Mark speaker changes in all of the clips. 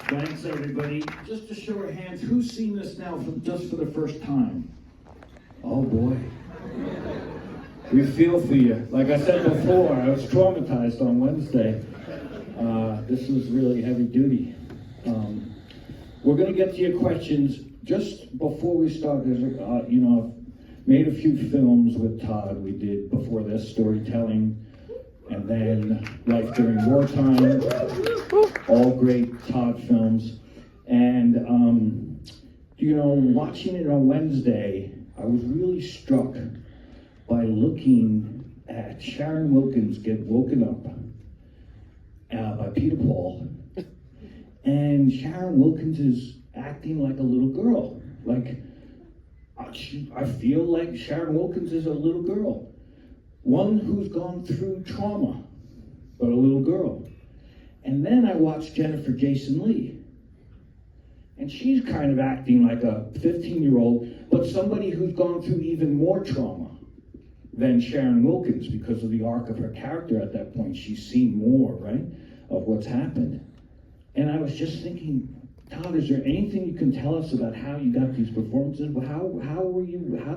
Speaker 1: Thanks, everybody. Just a show of hands, who's seen this now just for the first time? Oh boy. We feel for you. Like I said before, I was traumatized on Wednesday. This was really heavy duty. We're going to get to your questions. Just before we start, there's I've made a few films with Todd. We did before this storytelling, and then Life During Wartime, all great Todd films. And, watching it on Wednesday, I was really struck by looking at Sharon Wilkins get woken up by Peter Paul. And Sharon Wilkins is acting like a little girl. Like, I feel like Sharon Wilkins is a little girl. One who's gone through trauma, but a little girl. And then I watched Jennifer Jason Leigh. And she's kind of acting like a 15-year-old, but somebody who's gone through even more trauma than Sharon Wilkins because of the arc of her character at that point. She's seen more, right, of what's happened. And I was just thinking, Todd, is there anything you can tell us about how you got these performances? How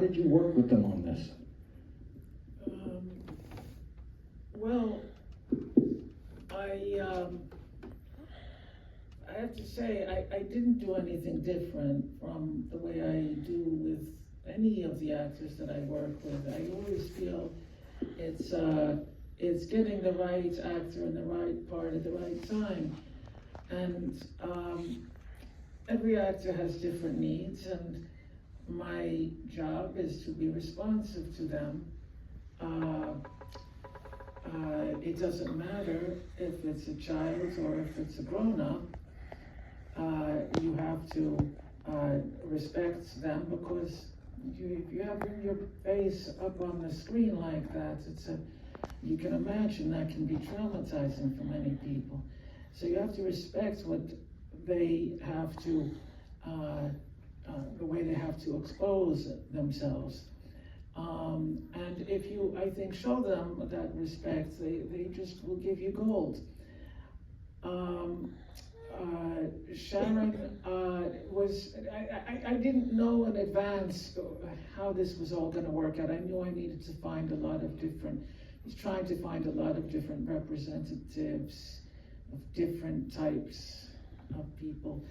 Speaker 1: did you work with them on this?
Speaker 2: Well, I have to say, I didn't do anything different from the way I do with any of the actors that I work with. I always feel it's getting the right actor in the right part at the right time. And every actor has different needs, and my job is to be responsive to them. It doesn't matter if it's a child or if it's a grown-up. You have to respect them, because if you have your face up on the screen like that, you can imagine that can be traumatizing for many people. So you have to respect what they have to, the way they have to expose themselves. And if you, I think, show them that respect, they just will give you gold. Sharon I didn't know in advance how this was all going to work out. I knew I needed to find was trying to find a lot of different representatives of different types of people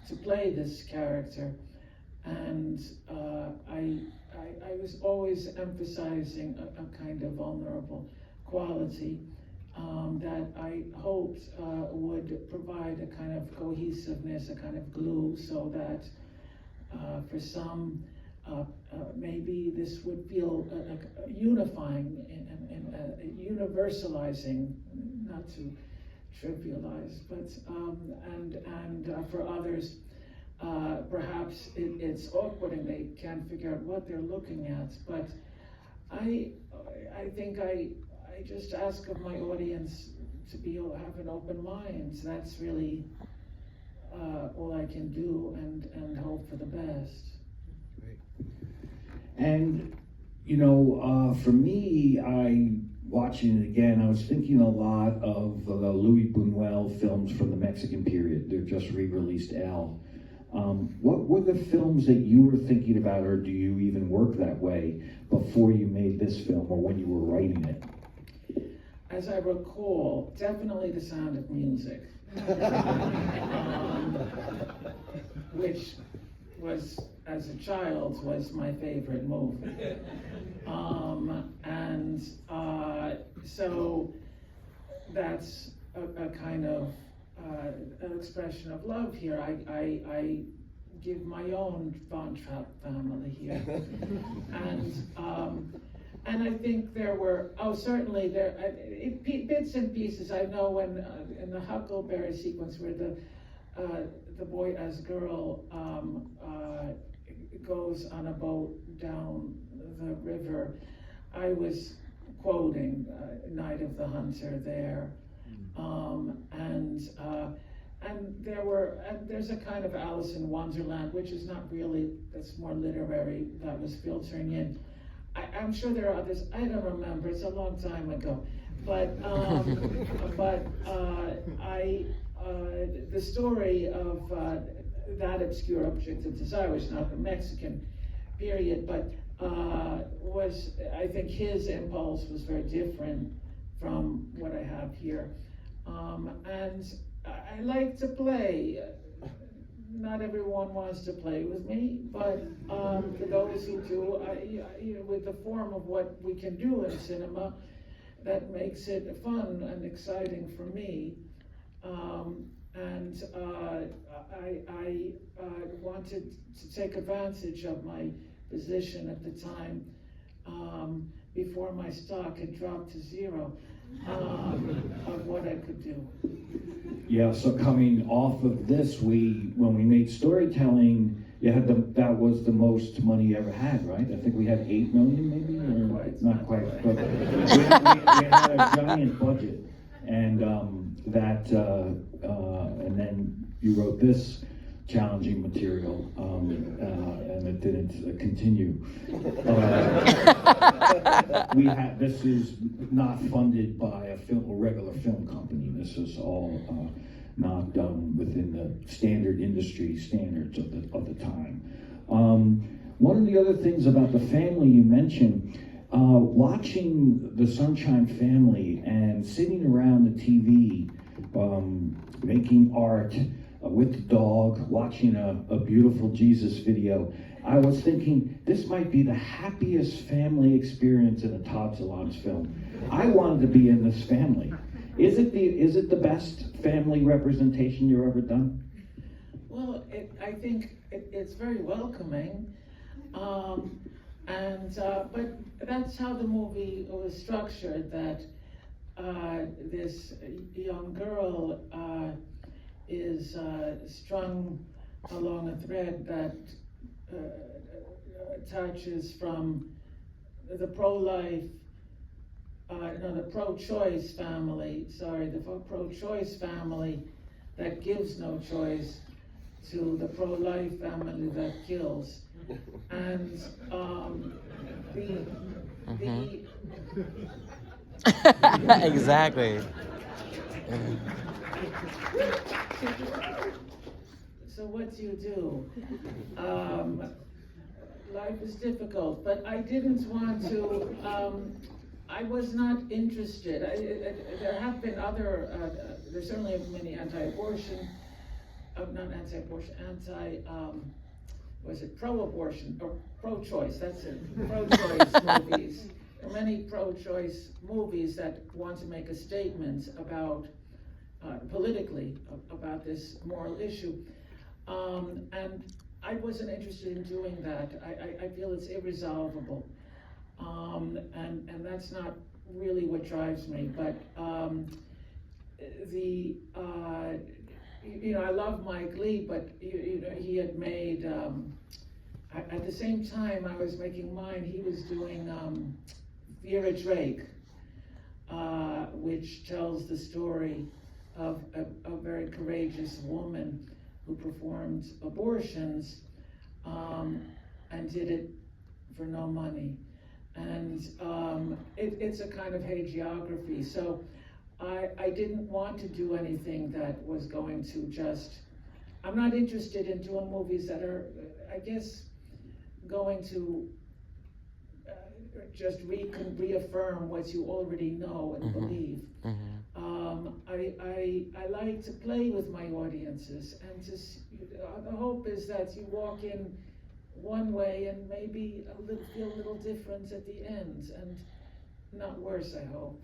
Speaker 2: to play this character. And I was always emphasizing a kind of vulnerable quality that I hoped would provide a kind of cohesiveness, a kind of glue, so that for some, maybe this would feel unifying and universalizing, not to trivialize, but and for others, perhaps it's awkward and they can't figure out what they're looking at. But I think I just ask of my audience to have an open mind. That's really all I can do, and hope for the best.
Speaker 1: Great. And for me, watching it again, I was thinking a lot of the Louis Buñuel films from the Mexican period. They're just re-released L. What were the films that you were thinking about, or do you even work that way before you made this film, or when you were writing it?
Speaker 2: As I recall, definitely The Sound of Music, which was, as a child, was my favorite movie. So that's a kind of an expression of love here. I give my own Von Trapp family here. And I think there were, certainly bits and pieces. I know when in the Huckleberry sequence where the boy as girl goes on a boat down the river, I was quoting Night of the Hunter there. And there's a kind of Alice in Wonderland, which is not really, that's more literary, that was filtering in. I'm sure there are others, I don't remember, it's a long time ago. But the story of that obscure object of desire, which is not a Mexican period, but I think his impulse was very different from what I have here. And I like to play. Not everyone wants to play with me, but for those who do, with the form of what we can do in cinema, that makes it fun and exciting for me. And I wanted to take advantage of my position at the time, before my stock had dropped to zero, of what I could do.
Speaker 1: Yeah, so coming off of this, when we made storytelling, that was the most money you ever had, right? I think we had 8 million maybe, or not quite. But we had a giant budget, and and then you wrote this challenging material, and it didn't continue. This is not funded by a regular film company. This is all not done within the standard industry standards of the time. One of the other things about the family you mentioned, watching the Sunshine Family and sitting around the TV, making art, with the dog, watching a beautiful Jesus video, I was thinking, this might be the happiest family experience in a Todd Solondz film. I wanted to be in this family. Is it the best family representation you've ever done?
Speaker 2: Well, I think it's very welcoming, but that's how the movie was structured, that this young girl is strung along a thread that attaches from the pro-life, the pro-choice family, the pro-choice family that gives no choice, to the pro-life family that kills. And
Speaker 3: Exactly.
Speaker 2: So what do you do? Life is difficult, but I didn't want to, I was not interested. There have been other, there's certainly many anti-abortion, was it pro-abortion, or pro-choice, that's it, pro-choice movies. There are many pro-choice movies that want to make a statement about, politically, about this moral issue. And I wasn't interested in doing that. I feel it's irresolvable. And that's not really what drives me, but I love Mike Leigh, but he had made, at the same time I was making mine, he was doing Vera Drake, which tells the story of a very courageous woman who performed abortions and did it for no money. And it's a kind of hagiography. So I didn't want to do anything that was going to just, I'm not interested in doing movies that are, I guess, going to just reaffirm what you already know and believe. I like to play with my audiences, and the hope is that you walk in one way and maybe feel a little different at the end, and not worse, I hope.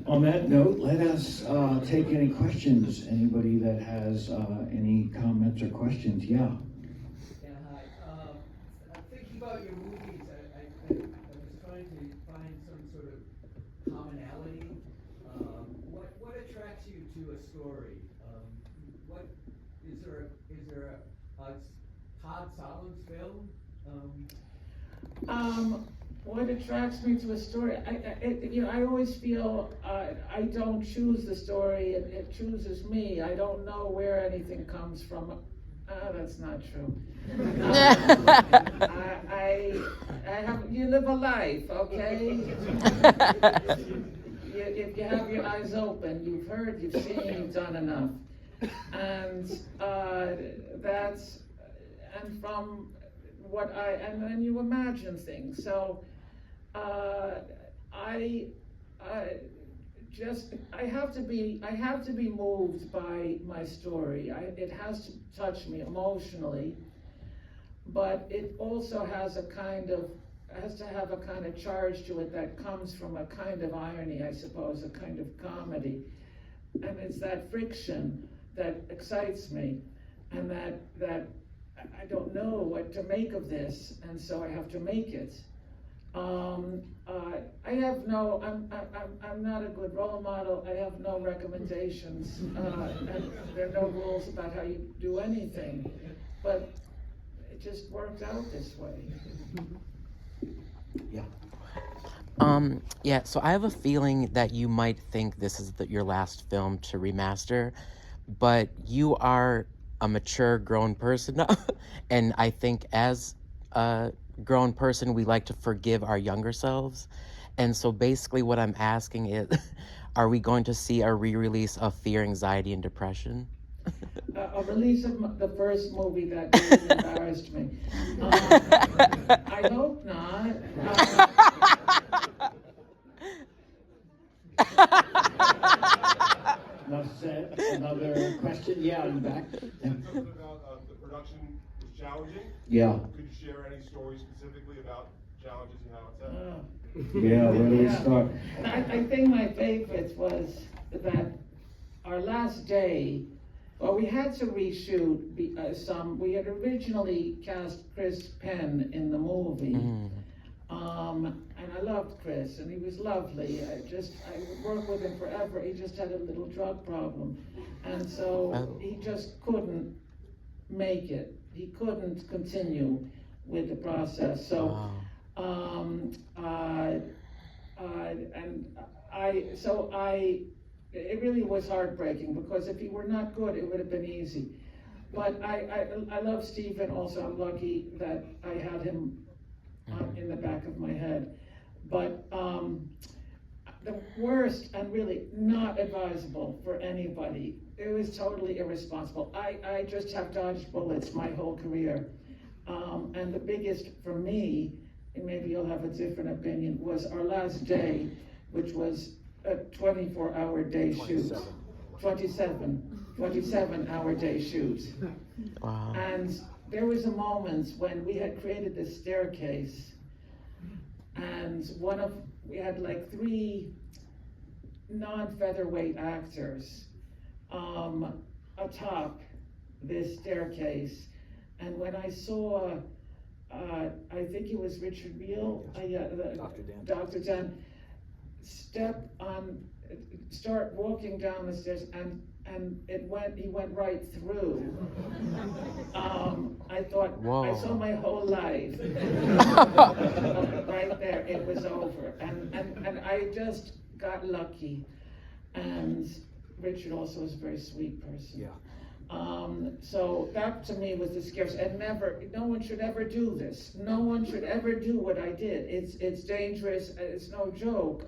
Speaker 1: On that note, let us take any questions. Anybody that has any comments or questions? Yeah.
Speaker 4: Yeah, hi. Thinking about your movies, I was trying to find some sort of commonality. What attracts you to a story? What is there a Todd Solondz film?
Speaker 2: What attracts me to a story? I always feel I don't choose the story; it chooses me. I don't know where anything comes from. That's not true. I have. You live a life, okay? If you have your eyes open, you've heard, you've seen, you've done enough, and from what and then you imagine things. So. I have to be moved by my story. It has to touch me emotionally, but it also has to have a kind of charge to it that comes from a kind of irony, I suppose, a kind of comedy. And it's that friction that excites me, and that I don't know what to make of this, and so I have to make it. I'm not a good role model. I have no recommendations, and there are no rules about how you do anything. But it just worked out this way.
Speaker 3: Yeah, so I have a feeling that you might think this is your last film to remaster, but you are a mature, grown person now, and I think as a grown person, we like to forgive our younger selves. And so basically what I'm asking is, are we going to see a re-release of Fear, Anxiety, and Depression?
Speaker 2: A release of the first movie that really embarrassed me. I hope not.
Speaker 1: Enough said. Another question? Yeah, in the back.
Speaker 5: Something about the production was challenging.
Speaker 1: Yeah.
Speaker 5: Could you share any stories specifically about challenges and how it's happened?
Speaker 1: Yeah, where do we start?
Speaker 2: I think my favorite was that our last day, well, we had to reshoot some. We had originally cast Chris Penn in the movie. And I loved Chris, and he was lovely. I would work with him forever. He just had a little drug problem, and so he just couldn't make it. He couldn't continue with the process. So, it really was heartbreaking, because if he were not good, it would have been easy. But I love Stephen also. I'm lucky that I had him in the back of my head. But the worst, and really not advisable for anybody, it was totally irresponsible. I just have dodged bullets my whole career. And the biggest for me, and maybe you'll have a different opinion, was our last day, which was a 24-hour day shoot. 27-hour day shoot.
Speaker 3: Wow.
Speaker 2: And there was a moment when we had created this staircase, and we had like 3 non-featherweight actors atop this staircase. And when I saw, I think it was Richard Riehle, Dr. Danton, start walking down the stairs, and he went right through. I thought,
Speaker 3: whoa.
Speaker 2: I saw my whole life. Right there, it was over. And I just got lucky. And Richard also was a very sweet person.
Speaker 6: Yeah.
Speaker 2: So that to me was the scariest. And no one should ever do this. No one should ever do what I did. It's dangerous. It's no joke.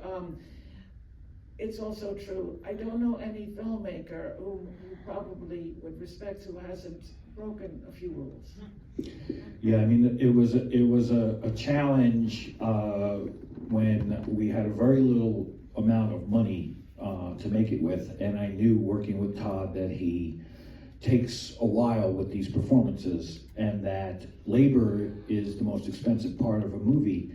Speaker 2: It's also true. I don't know any filmmaker who probably would respect who hasn't broken a few rules.
Speaker 1: Yeah, I mean, it was a challenge when we had a very little amount of money to make it with, and I knew working with Todd that he takes a while with these performances, and that labor is the most expensive part of a movie,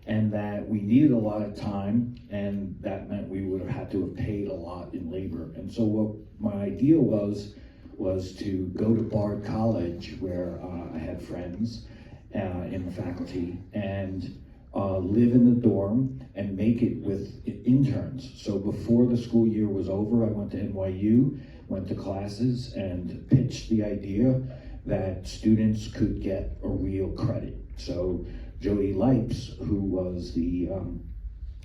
Speaker 1: and that we needed a lot of time, and that meant we would have had to have paid a lot in labor. And so what my idea was to go to Bard College, where I had friends in the faculty, and live in the dorm and make it with interns. So before the school year was over, I went to NYU, went to classes, and pitched the idea that students could get a real credit. So Jody Lipes, who was the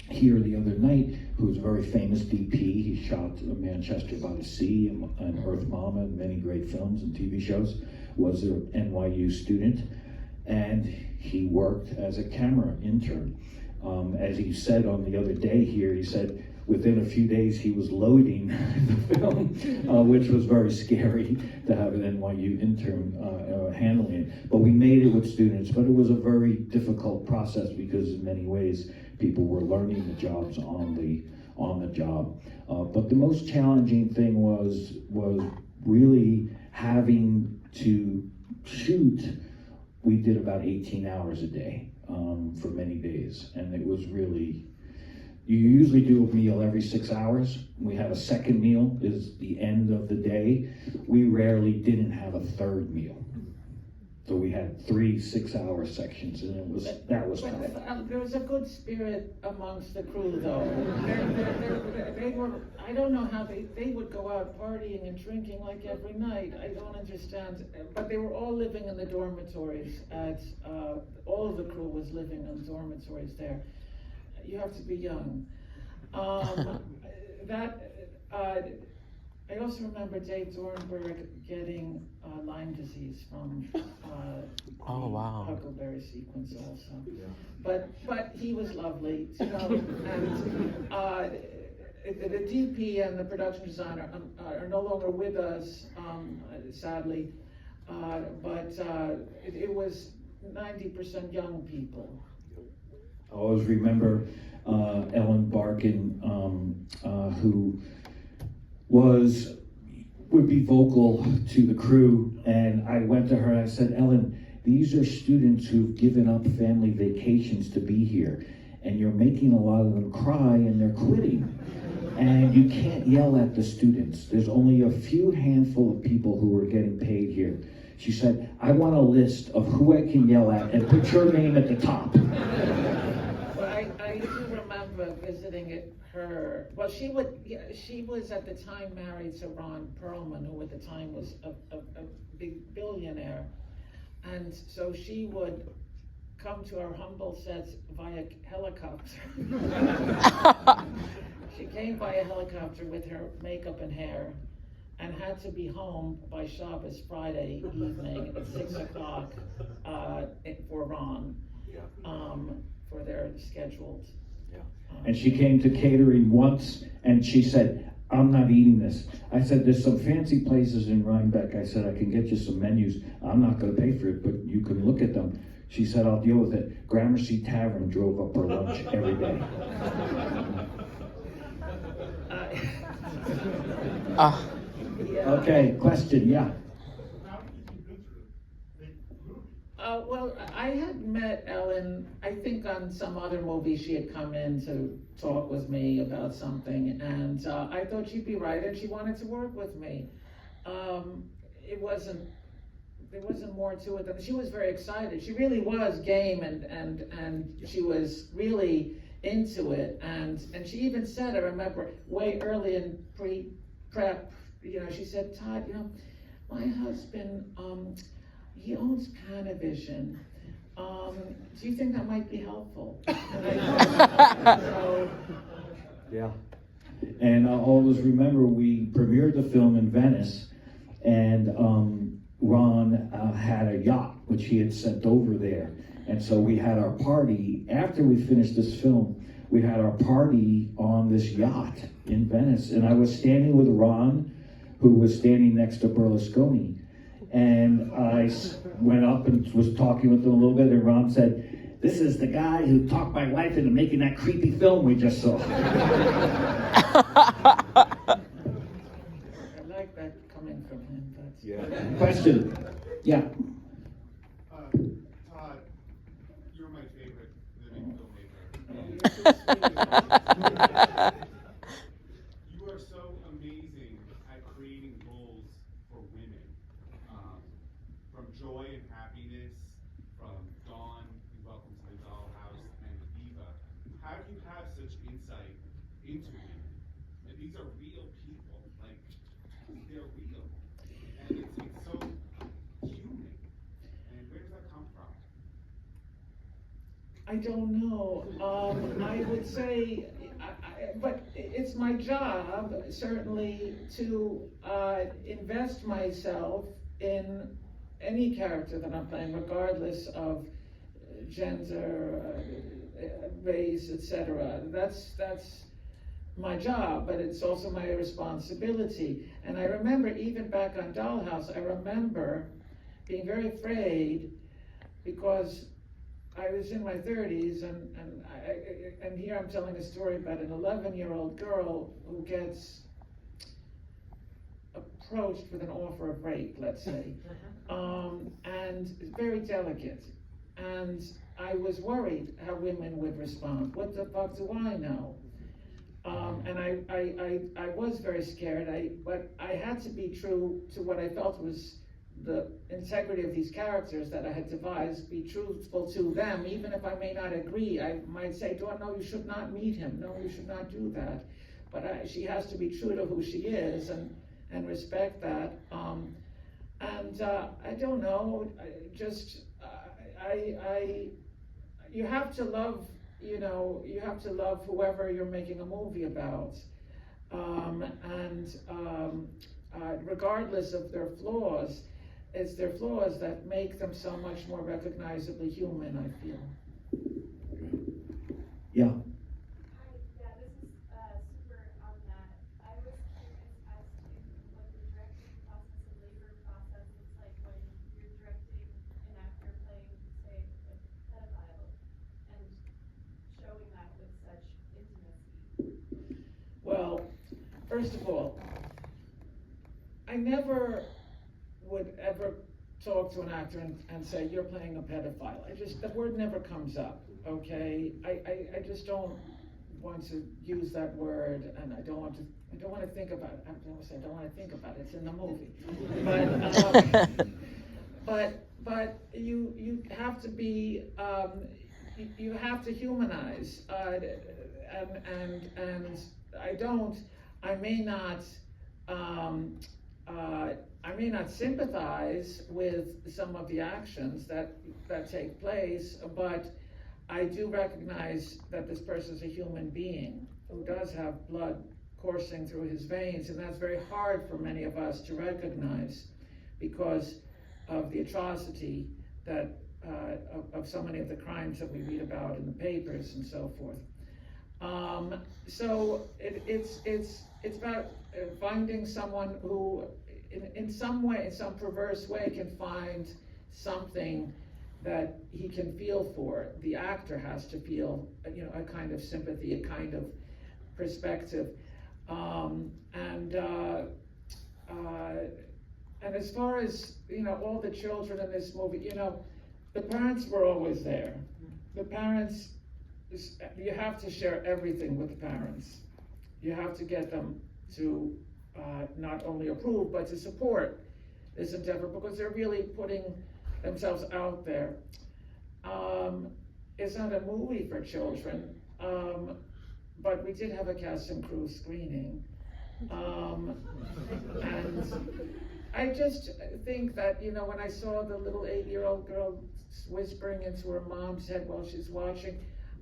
Speaker 1: here the other night, who's a very famous DP. He shot Manchester by the Sea and Earth Mama and many great films and TV shows, was an NYU student, and he worked as a camera intern. As he said on the other day here, he said within a few days he was loading the film, which was very scary to have an NYU intern handling it. But we made it with students, but it was a very difficult process because in many ways people were learning the jobs on the job. But the most challenging thing was really having to shoot. We did about 18 hours a day for many days, and it was really, you usually do a meal every 6 hours. We had a second meal is the end of the day. We rarely didn't have a third meal. So we had 3 6-hour sections, and that was tough.
Speaker 2: There was a good spirit amongst the crew, though. They were, I don't know how they would go out partying and drinking like every night. I don't understand. But they were all living in the dormitories. All of the crew was living in dormitories there. You have to be young. I also remember Dave Dornberg getting Lyme disease from
Speaker 3: Oh, wow.
Speaker 2: Huckleberry sequence also. Yeah. But he was lovely, you know, and the DP and the production designer are no longer with us, sadly, but it was 90% young people.
Speaker 1: I always remember Ellen Barkin, who would be vocal to the crew, and I went to her and I said, Ellen, these are students who've given up family vacations to be here, and you're making a lot of them cry and they're quitting. And you can't yell at the students. There's only a few handful of people who are getting paid here. She said, I want a list of who I can yell at and put your name at the top.
Speaker 2: Well, I do remember visiting her. Well, she was at the time married to Ron Perlman, who at the time was a big billionaire. And so she would come to our humble sets via helicopter. She came by a helicopter with her makeup and hair and had to be home by Shabbos Friday evening at 6 o'clock for Ron, for their scheduled.
Speaker 1: And she came to catering once and she said, I'm not eating this. I said, there's some fancy places in Rhinebeck. I said, I can get you some menus. I'm not going to pay for it, but you can look at them. She said, I'll deal with it. Gramercy Tavern drove up her lunch every day. Okay, question, yeah.
Speaker 2: Well, I had met Ellen, I think on some other movie she had come in to talk with me about something, and I thought she'd be right, and she wanted to work with me. There wasn't more to it than, she was very excited. She really was game, and she was really into it, and she even said, I remember way early in pre-prep, you know, she said, Todd, you know, my husband, he owns Panavision. Do you think that might be helpful? So,
Speaker 1: yeah. And I always remember we premiered the film in Venice, and Ron had a yacht which he had sent over there. And so we had our party, after we finished this film, we had our party on this yacht in Venice. And I was standing with Ron, who was standing next to Berlusconi. And I went up and was talking with him a little bit, and Ron said, this is the guy who talked my wife into making that creepy film we just saw.
Speaker 2: I like that coming from him. That's
Speaker 1: yeah. Question? Yeah.
Speaker 5: Todd, you're my favorite living
Speaker 2: Oh,
Speaker 5: You are so amazing at creating roles for women. From joy and happiness, from Dawn, Welcome to the Dollhouse, and Eva. How do you have such insight into women? And these are real people, like, they're real. And it's so human. And where does that come from?
Speaker 2: I don't know. I would say, but it's my job, certainly, to invest myself in any character that I'm playing, regardless of gender, race, etc. That's my job, but it's also my responsibility. And I remember, even back on Dollhouse, I remember being very afraid because I was in my 30s, and here I'm telling a story about an 11-year-old girl who gets approached with an offer of rape, let's say, and it's very delicate. And I was worried how women would respond. What the fuck do I know? And I was very scared, but I had to be true to what I felt was the integrity of these characters that I had devised, be truthful to them, even if I may not agree. I might say, no, you should not meet him. No, you should not do that. But she has to be true to who she is and respect that. I don't know, you have to love, you have to love whoever you're making a movie about. Regardless of their flaws, it's their flaws that make them so much more recognizably human, I feel.
Speaker 1: Yeah.
Speaker 6: Hi, yeah, this is super on that. I was curious as to what the directing process and labor process looks like when you're directing an actor playing, say, a pedophile and showing that with such intimacy.
Speaker 2: Well, first of all, I never would ever talk to an actor and say, you're playing a pedophile. The word never comes up, okay? I just don't want to use that word, and I don't want to think about it. I don't want to think about it, it's in the movie. But you have to be, you have to humanize, and I may not sympathize with some of the actions that take place, but I do recognize that this person is a human being who does have blood coursing through his veins, and that's very hard for many of us to recognize because of the atrocity that of so many of the crimes that we read about in the papers and so forth. So it's about finding someone who, in some way, in some perverse way, can find something that he can feel for. The actor has to feel, a kind of sympathy, a kind of perspective, and as far as all the children in this movie, the parents were always there. The parents, you have to share everything with the parents. You have to get them to not only approve, but to support this endeavor, because they're really putting themselves out there. It's not a movie for children, but we did have a cast and crew screening. And I just think that, when I saw the little 8-year-old girl whispering into her mom's head while she's watching,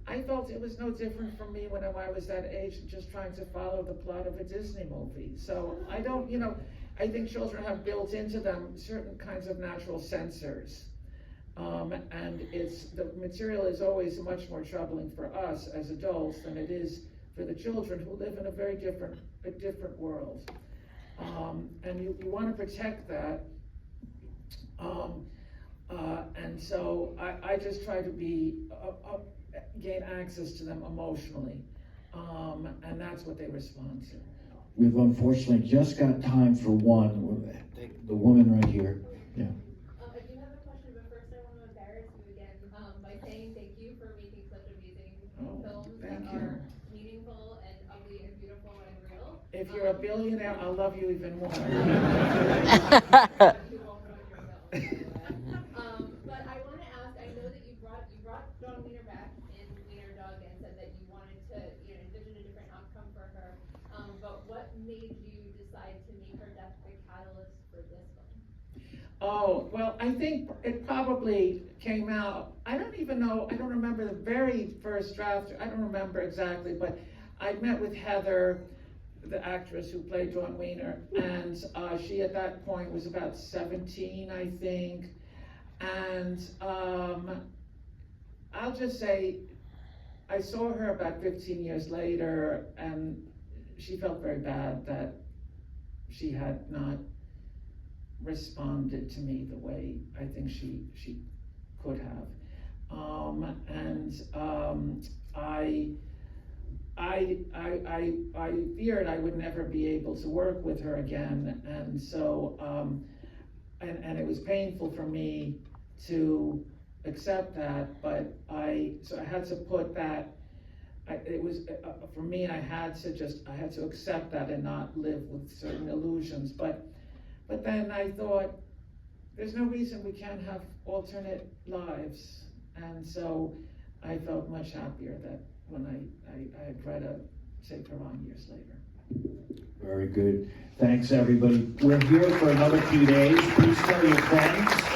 Speaker 2: I felt it was no different from me when I was that age, just trying to follow the plot of a Disney movie. So I don't, I think children have built into them certain kinds of natural sensors. And the material is always much more troubling for us as adults than it is for the children who live in a very different world. And you want to protect that. And so I just try to gain access to them emotionally. And that's what they respond to.
Speaker 1: We've unfortunately just got time for one. The woman right here. Yeah.
Speaker 6: I do have a question, but first I want to embarrass you again by saying thank you for making such amazing films that are meaningful and ugly and beautiful and real.
Speaker 2: If you're a billionaire, I'll love you even more.
Speaker 6: You won't ruin yourself. But I want to ask, I know that you brought Dawn Wiener back in Wiener Dog and said that you wanted to envision a different outcome for her. But what made you decide to make her death the catalyst for this film?
Speaker 2: Oh, well, I think it probably came out, I don't even know, I don't remember the very first draft, I don't remember exactly, but I met with Heather, the actress who played Dawn Wiener, and she at that point was about 17, I think. And I'll just say, I saw her about 15 years later, and she felt very bad that she had not responded to me the way I think she could have. I feared I would never be able to work with her again, and so and it was painful for me to accept that, but I had to put that. It was for me. I had to accept that and not live with certain illusions. But then I thought, there's no reason we can't have alternate lives, and so I felt much happier that when I had Greta take her on years later.
Speaker 1: Very good. Thanks, everybody. We're here for another few days. Please tell your friends.